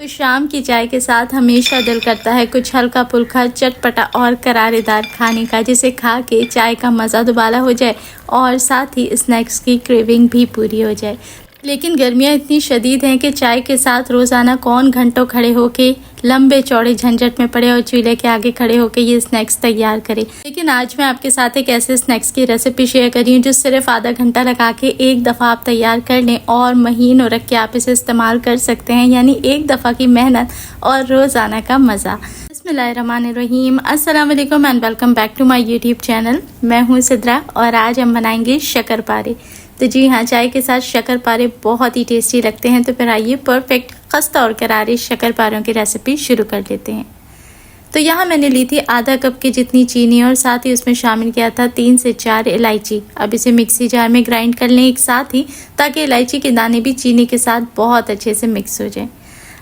तो शाम की चाय के साथ हमेशा दिल करता है कुछ हल्का फुल्का चटपटा और करारेदार खाने का, जिसे खा के चाय का मज़ा दुबारा हो जाए और साथ ही स्नैक्स की क्रेविंग भी पूरी हो जाए। लेकिन गर्मियाँ इतनी शदीद हैं कि चाय के साथ रोज़ाना कौन घंटों खड़े होके लंबे चौड़े झंझट में पड़े और चूल्हे के आगे खड़े होके ये स्नैक्स तैयार करे। लेकिन आज मैं आपके साथ एक ऐसे स्नैक्स की रेसिपी शेयर कर रही हूँ जो सिर्फ आधा घंटा लगा के एक दफ़ा आप तैयार कर लें और महीनों रख के आप इसे इस्तेमाल कर सकते हैं। यानी एक दफ़ा की मेहनत और रोज़ाना का मज़ा। बिस्मिल्लाहिर्रहमानिर्रहीम, अस्सलाम वालेकुम and welcome back to my YouTube channel. मैं हूँ सिद्रा और आज हम बनाएंगे शक्करपारे। तो जी हाँ, चाय के साथ शक्करपारे बहुत ही टेस्टी लगते हैं। तो फिर आइए परफेक्ट खस्ता और करारे शक्करपारों की रेसिपी शुरू कर लेते हैं। तो यहाँ मैंने ली थी आधा कप की जितनी चीनी और साथ ही उसमें शामिल किया था 3 से 4 इलायची। अब इसे मिक्सी जार में ग्राइंड कर लें एक साथ ही, ताकि इलायची के दाने भी चीनी के साथ बहुत अच्छे से मिक्स हो जाए।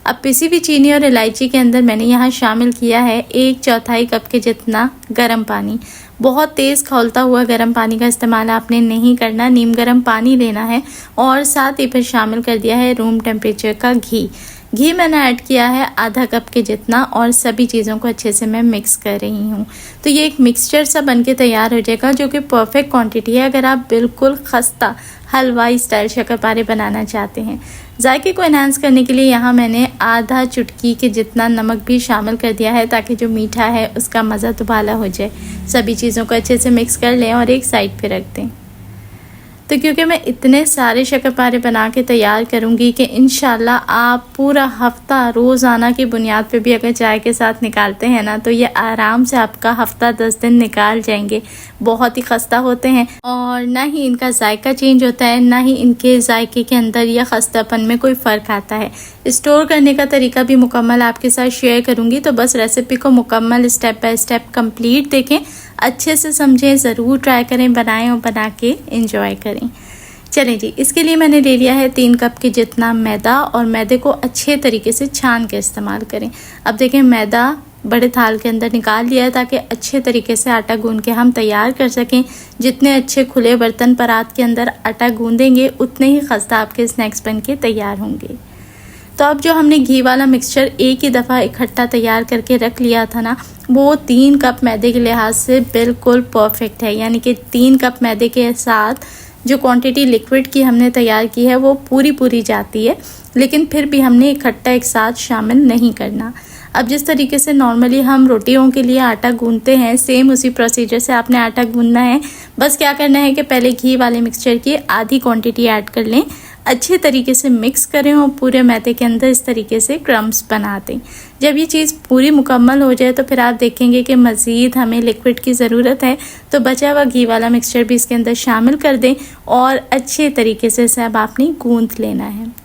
अब पिसी हुई चीनी और इलायची के अंदर मैंने यहाँ शामिल किया है 1/4 कप के जितना गर्म पानी। बहुत तेज़ खौलता हुआ गर्म पानी का इस्तेमाल आपने नहीं करना, नीम गर्म पानी लेना है। और साथ ही फिर शामिल कर दिया है रूम टेम्परेचर का घी मैंने ऐड किया है आधा कप के जितना और सभी चीज़ों को अच्छे से मैं मिक्स कर रही हूँ। तो ये एक मिक्सचर सा बनके तैयार हो जाएगा, जो कि परफेक्ट क्वांटिटी है अगर आप बिल्कुल खस्ता हलवाई स्टाइल शक्करपारे बनाना चाहते हैं। जायके को एनहांस करने के लिए यहाँ मैंने आधा चुटकी के जितना नमक भी शामिल कर दिया है, ताकि जो मीठा है उसका मज़ा दुबाला हो जाए। सभी चीज़ों को अच्छे से मिक्स कर लें और एक साइड पे रख दें। तो क्योंकि मैं इतने सारे शक्करपारे बना के तैयार करूँगी कि इंशाल्लाह आप पूरा हफ्ता रोज़ाना की बुनियाद पे भी अगर चाय के साथ निकालते हैं ना, तो ये आराम से आपका हफ्ता 10 दिन निकाल जाएंगे। बहुत ही खस्ता होते हैं और ना ही इनका जायका चेंज होता है, ना ही इनके जायके के अंदर या खस्तापन में कोई फ़र्क आता है। स्टोर करने का तरीका भी मुकम्मल आपके साथ शेयर करूँगी, तो बस रेसिपी को मुकम्मल स्टेप बाय स्टेप कंप्लीट देखें, अच्छे से समझें, ज़रूर ट्राई करें, बनाएं और बना के एंजॉय करें। चलें जी, इसके लिए मैंने ले लिया है 3 कप के जितना मैदा और मैदे को अच्छे तरीके से छान के इस्तेमाल करें। अब देखें, मैदा बड़े थाल के अंदर निकाल लिया है, ताकि अच्छे तरीके से आटा गूंद के हम तैयार कर सकें। जितने अच्छे खुले बर्तन परात के अंदर आटा गूंदेंगे, उतने ही खस्ता आपके स्नैक्स बन के तैयार होंगे। तो अब जो हमने घी वाला मिक्सचर एक ही दफ़ा इकट्ठा तैयार करके रख लिया था ना, वो 3 कप मैदे के लिहाज से बिल्कुल परफेक्ट है। यानी कि 3 कप मैदे के साथ जो क्वांटिटी लिक्विड की हमने तैयार की है वो पूरी जाती है, लेकिन फिर भी हमने इकट्ठा एक साथ शामिल नहीं करना। अब जिस तरीके से नॉर्मली हम रोटियों के लिए आटा गूंदते हैं, सेम उसी प्रोसीजर से आपने आटा गूंदना है। बस क्या करना है कि पहले घी वाले मिक्सचर की आधी क्वांटिटी ऐड कर लें, अच्छे तरीके से मिक्स करें और पूरे मैदे के अंदर इस तरीके से क्रम्स बना दें। जब ये चीज़ पूरी मुकम्मल हो जाए तो फिर आप देखेंगे कि मज़ीद हमें लिक्विड की ज़रूरत है, तो बचा हुआ घी वाला मिक्सचर भी इसके अंदर शामिल कर दें और अच्छे तरीके से इसे अब आपने गूंथ लेना है।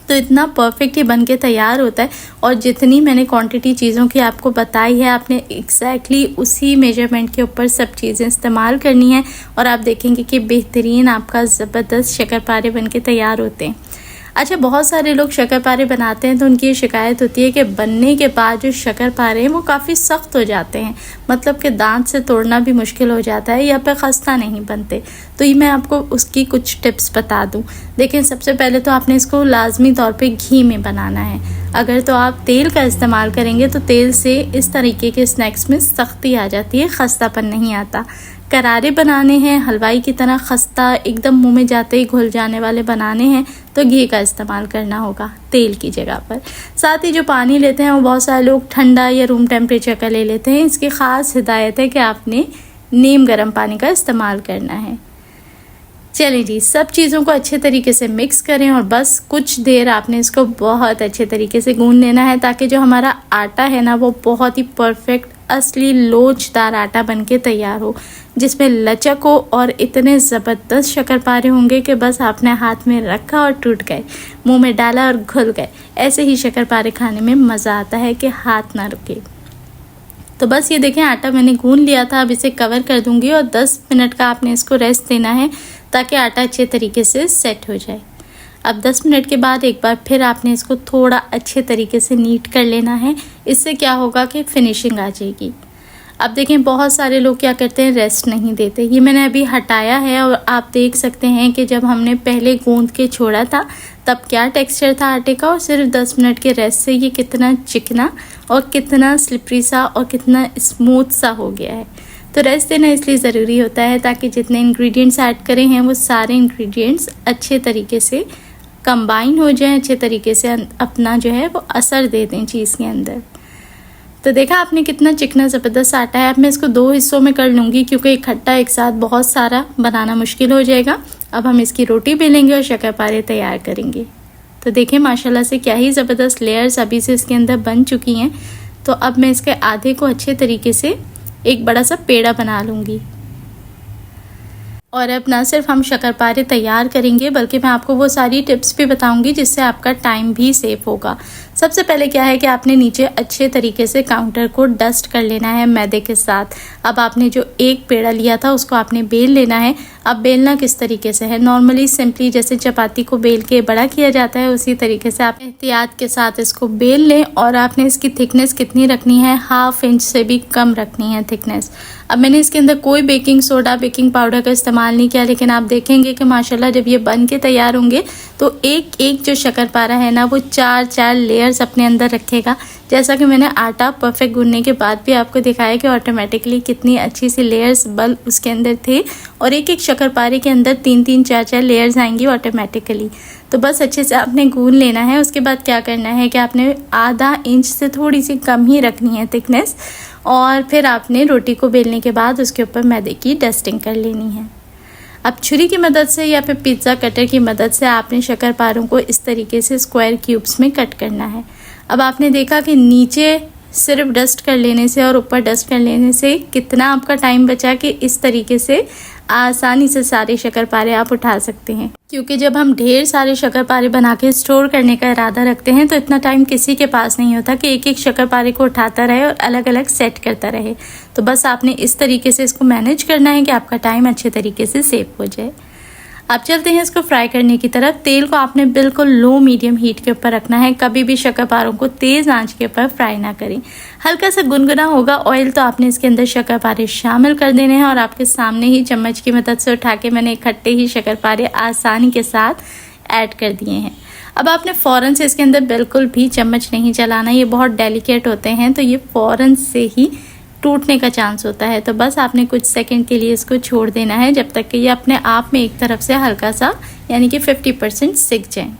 तो इतना परफेक्ट ही बन के तैयार होता है। और जितनी मैंने क्वांटिटी चीज़ों की आपको बताई है, आपने एग्जैक्टली उसी मेजरमेंट के ऊपर सब चीज़ें इस्तेमाल करनी है और आप देखेंगे कि बेहतरीन आपका ज़बरदस्त शक्करपारे बन के तैयार होते हैं। अच्छा, बहुत सारे लोग शक्करपारे बनाते हैं तो उनकी ये शिकायत होती है कि बनने के बाद जो शक्करपारे हैं वो काफ़ी सख्त हो जाते हैं, मतलब कि दांत से तोड़ना भी मुश्किल हो जाता है या फिर खस्ता नहीं बनते। तो ये मैं आपको उसकी कुछ टिप्स बता दूं। देखें, सबसे पहले तो आपने इसको लाजमी तौर पे घी में बनाना है। अगर तो आप तेल का इस्तेमाल करेंगे तो तेल से इस तरीके के स्नैक्स में सख्ती आ जाती है, खस्तापन नहीं आता। करारे बनाने हैं, हलवाई की तरह खस्ता एकदम मुंह में जाते ही घुल जाने वाले बनाने हैं, तो घी का इस्तेमाल करना होगा तेल की जगह पर। साथ ही जो पानी लेते हैं वो बहुत सारे लोग ठंडा या रूम टेम्परेचर का ले लेते हैं। इसकी ख़ास हिदायत है कि आपने नीम गर्म पानी का इस्तेमाल करना है। चलिए जी, सब चीज़ों को अच्छे तरीके से मिक्स करें और बस कुछ देर आपने इसको बहुत अच्छे तरीके से गूंद लेना है, ताकि जो हमारा आटा है ना वो बहुत ही परफेक्ट असली लोचदार आटा बनके तैयार हो, जिसमें लचक हो और इतने ज़बरदस्त शक्करपारे होंगे कि बस आपने हाथ में रखा और टूट गए, मुंह में डाला और घुल गए। ऐसे ही शक्करपारे खाने में मज़ा आता है कि हाथ ना रुके। तो बस ये देखें, आटा मैंने गूंद लिया था। अब इसे कवर कर दूंगी और 10 मिनट का आपने इसको रेस्ट देना है, ताकि आटा अच्छे तरीके से सेट हो जाए। अब 10 मिनट के बाद एक बार फिर आपने इसको थोड़ा अच्छे तरीके से नीट कर लेना है। इससे क्या होगा कि फिनिशिंग आ जाएगी। अब देखें बहुत सारे लोग क्या करते हैं, रेस्ट नहीं देते। ये मैंने अभी हटाया है और आप देख सकते हैं कि जब हमने पहले गूंद के छोड़ा था तब क्या टेक्सचर था आटे का, और सिर्फ 10 मिनट के रेस्ट से ये कितना चिकना और कितना स्लिपरी सा और कितना स्मूथ सा हो गया है। तो रेस्ट देना इसलिए ज़रूरी होता है ताकि जितने इंग्रेडिएंट्स ऐड करें हैं वो सारे इंग्रेडिएंट्स अच्छे तरीके से कंबाइन हो जाएं, अच्छे तरीके से अपना जो है वो असर दे दें चीज़ के अंदर। तो देखा आपने कितना चिकना ज़बरदस्त आटा है। अब मैं इसको 2 हिस्सों में कर लूँगी क्योंकि इकट्ठा एक साथ बहुत सारा बनाना मुश्किल हो जाएगा। अब हम इसकी रोटी बेलेंगे और शक्करपारे तैयार करेंगे। तो देखें माशाल्लाह से क्या ही ज़बरदस्त लेयर्स अभी से इसके अंदर बन चुकी हैं। तो अब मैं इसके आधे को अच्छे तरीके से एक बड़ा सा पेड़ा बना लूँगी। और अब ना सिर्फ हम शक्करपारे तैयार करेंगे बल्कि मैं आपको वो सारी टिप्स भी बताऊंगी जिससे आपका टाइम भी सेव होगा। सबसे पहले क्या है कि आपने नीचे अच्छे तरीके से काउंटर को डस्ट कर लेना है मैदे के साथ। अब आपने जो एक पेड़ा लिया था उसको आपने बेल लेना है। अब बेलना किस तरीके से है, नॉर्मली सिंपली जैसे चपाती को बेल के बड़ा किया जाता है उसी तरीके से आप एहतियात के साथ इसको बेल लें। और आपने इसकी थिकनेस कितनी रखनी है, 1/2 इंच से भी कम रखनी है थिकनेस। अब मैंने इसके अंदर कोई बेकिंग सोडा बेकिंग पाउडर का इस्तेमाल नहीं किया, लेकिन आप देखेंगे कि माशाल्लाह जब ये बन के तैयार होंगे तो एक एक जो शक्करपारा है ना वो 4-4 लेयर्स अपने अंदर रखेगा। जैसा कि मैंने आटा परफेक्ट गूंदने के बाद भी आपको दिखाया कि ऑटोमेटिकली कितनी अच्छी सी लेयर्स बल उसके अंदर थे, और एक एक शक्करपारे के अंदर 3-3 4-4 लेयर्स आएंगी ऑटोमेटिकली। तो बस अच्छे से आपने गूंद लेना है। उसके बाद क्या करना है कि आपने 1/2 इंच से थोड़ी सी कम ही रखनी है थिकनेस, और फिर आपने रोटी को बेलने के बाद उसके ऊपर मैदे की डस्टिंग कर लेनी है। अब छुरी की मदद से या फिर पिज़्ज़ा कटर की मदद से आपने शक्करपारों को इस तरीके से स्क्वायर क्यूब्स में कट करना है। अब आपने देखा कि नीचे सिर्फ डस्ट कर लेने से और ऊपर डस्ट कर लेने से कितना आपका टाइम बचा कि इस तरीके से आसानी से सारे शक्करपारे आप उठा सकते हैं। क्योंकि जब हम ढेर सारे शक्करपारे बना के स्टोर करने का इरादा रखते हैं तो इतना टाइम किसी के पास नहीं होता कि एक एक शक्करपारे को उठाता रहे और अलग अलग सेट करता रहे। तो बस आपने इस तरीके से इसको मैनेज करना है कि आपका टाइम अच्छे तरीके से सेव हो जाए। अब चलते हैं इसको फ्राई करने की तरफ। तेल को आपने बिल्कुल लो मीडियम हीट के ऊपर रखना है। कभी भी शक्करपारों को तेज़ आंच के ऊपर फ्राई ना करें। हल्का सा गुनगुना होगा ऑयल तो आपने इसके अंदर शक्करपारे शामिल कर देने हैं, और आपके सामने ही चम्मच की मदद से उठा के मैंने इकट्ठे ही शक्करपारे आसानी के साथ ऐड कर दिए हैं। अब आपने फ़ौरन से इसके अंदर बिल्कुल भी चम्मच नहीं चलाना, ये बहुत डेलिकेट होते हैं तो ये फ़ौरन से ही टूटने का चांस होता है। तो बस आपने कुछ सेकंड के लिए इसको छोड़ देना है जब तक कि ये अपने आप में एक तरफ से हल्का सा यानी कि 50% सिक जाए।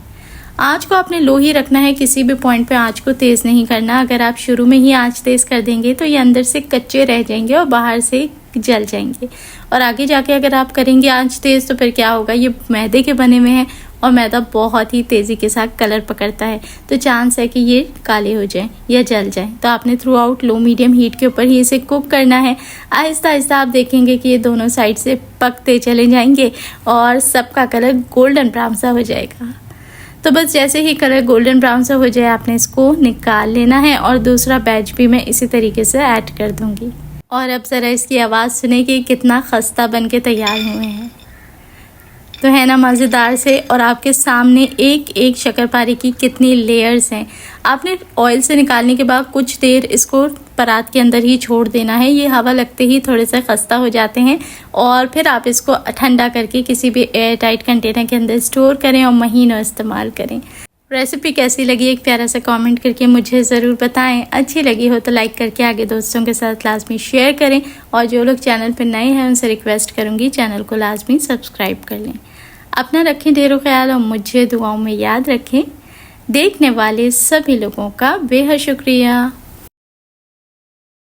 आँच को आपने लो ही रखना है, किसी भी पॉइंट पे आँच को तेज़ नहीं करना। अगर आप शुरू में ही आँच तेज़ कर देंगे तो ये अंदर से कच्चे रह जाएंगे और बाहर से जल जाएंगे, और आगे जाके अगर आप करेंगे आँच तेज़ तो फिर क्या होगा, ये मैदे के बने हुए हैं और मैदा बहुत ही तेज़ी के साथ कलर पकड़ता है तो चांस है कि ये काले हो जाएं या जल जाएं। तो आपने थ्रू आउट लो मीडियम हीट के ऊपर ही इसे कुक करना है। आहिस्ता आहिस्ता आप देखेंगे कि ये दोनों साइड से पकते चले जाएंगे और सबका कलर गोल्डन ब्राउन सा हो जाएगा। तो बस जैसे ही कलर गोल्डन ब्राउन सा हो जाए आपने इसको निकाल लेना है, और दूसरा बैच भी मैं इसी तरीके से ऐड कर दूँगी। और अब ज़रा इसकी आवाज़ सुने कि कितना खस्ता बन के तैयार हुए हैं। तो है ना मज़ेदार से, और आपके सामने एक एक शक्करपारे की कितनी लेयर्स हैं। आपने ऑयल से निकालने के बाद कुछ देर इसको परात के अंदर ही छोड़ देना है। ये हवा लगते ही थोड़े से खस्ता हो जाते हैं, और फिर आप इसको ठंडा करके किसी भी एयर टाइट कंटेनर के अंदर स्टोर करें और महीनों इस्तेमाल करें। रेसिपी कैसी लगी एक प्यारा सा कमेंट करके मुझे ज़रूर बताएं। अच्छी लगी हो तो लाइक करके आगे दोस्तों के साथ लाजमी शेयर करें, और जो लोग चैनल पर नए हैं उनसे रिक्वेस्ट करूंगी चैनल को लाजमी सब्सक्राइब कर लें। अपना रखें ढेरों ख्याल और मुझे दुआओं में याद रखें। देखने वाले सभी लोगों का बेहद शुक्रिया।